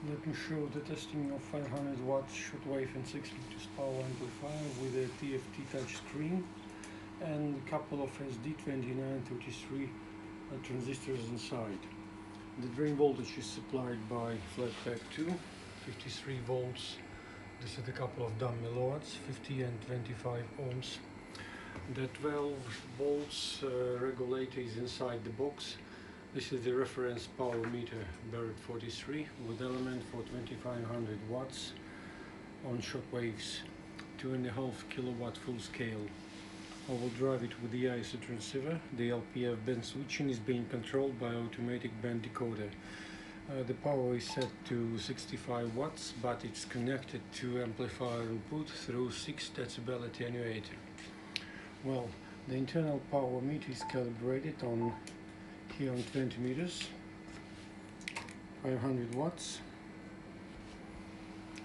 Let me show the testing of 500 watts shortwave and 6 liters power amplifier with a TFT touch screen and a couple of SD2933 transistors inside. The drain voltage is supplied by flat pack 2, 53 volts. This is a couple of dumb milliwatts, 50 and 25 ohms. The 12 volts regulator is inside the box. This is the reference power meter Barrett 43 with element for 2500 watts on short waves, 2.5 kilowatt full scale. I will drive it with the ISO transceiver. The LPF band switching is being controlled by automatic band decoder. The power is set to 65 watts, but it's connected to amplifier input through 6 decibel attenuator. Well, the internal power meter is calibrated on here on 20 meters, 500 watts,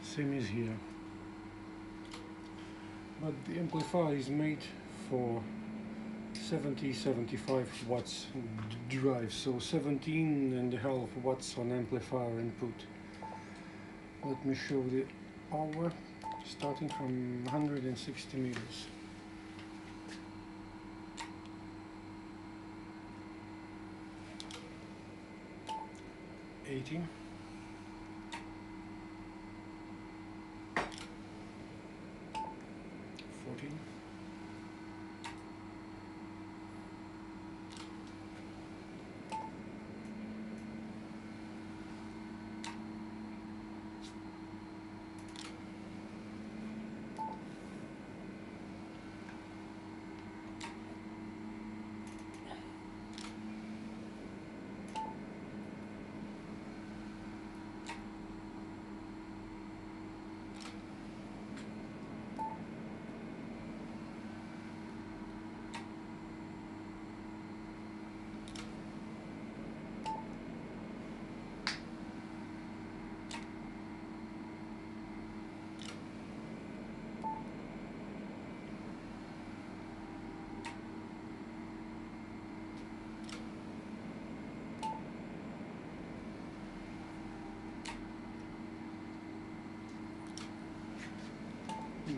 same as here. But the amplifier is made for 70-75 watts drive, so 17.5 watts on amplifier input. Let me show the power starting from 160 meters. 18, 14,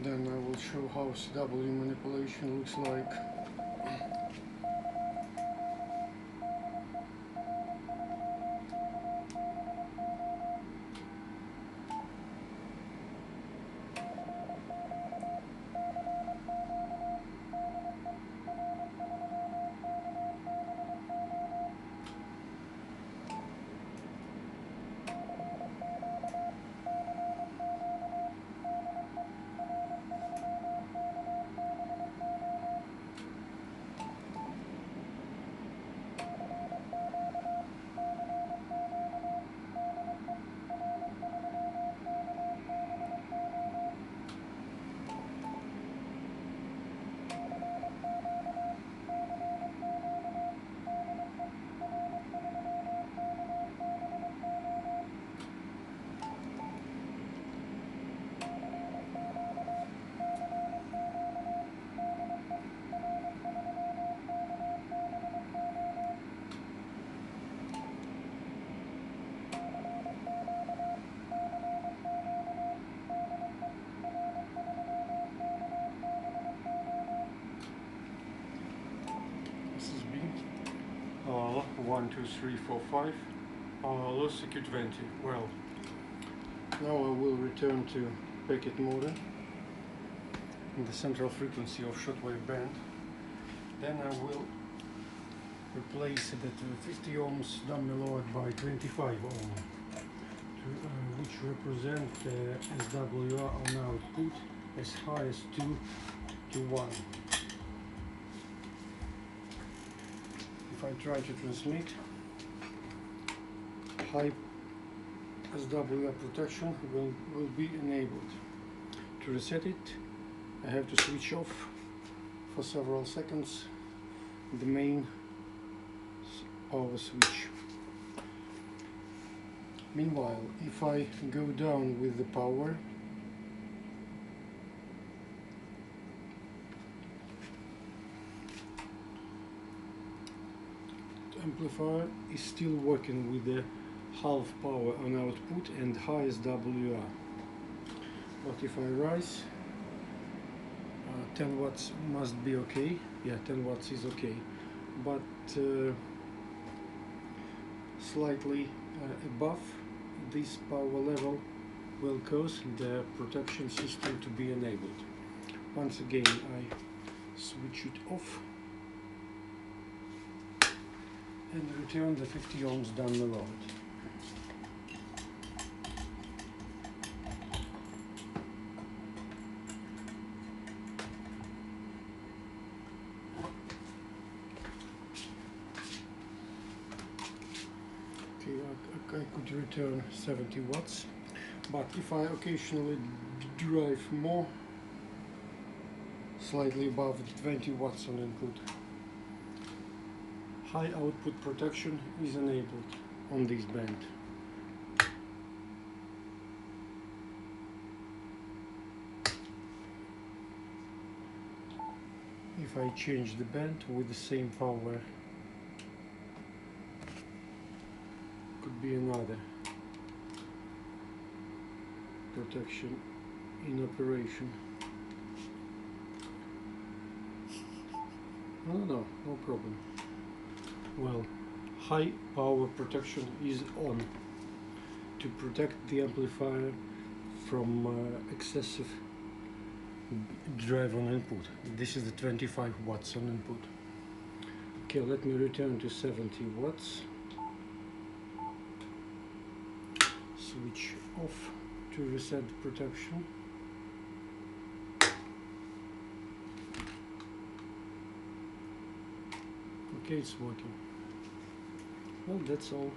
then I will show how CW manipulation looks like. This is B. 1, 2, 3, 4, 5. Low circuit 20. Well, now I will return to packet modem in the central frequency of shortwave band. Then I will replace the 50 ohms dumb milliwatt by 25 ohm, which represent SWR on output as high as 2 to 1. If I try to transmit, high SWR protection will be enabled. To reset it, I have to switch off for several seconds the main power switch. Meanwhile, if I go down with the power, the amplifier is still working with the half power on output and highest WR. But if I rise, 10 watts must be okay. Yeah, 10 watts is okay, but slightly above this power level will cause the protection system to be enabled. Once again, I switch it off and return the 50 ohms down the road. I could return 70 watts, but if I occasionally drive more, slightly above 20 watts on input, high output protection is enabled on this band. If I change the band with the same power, could be another protection in operation. No problem. Well, high power protection is on to protect the amplifier from excessive drive on input. This is the 25 watts on input. Okay, let me return to 70 watts. Switch off to reset the protection. Okay, it's working. Well, that's all.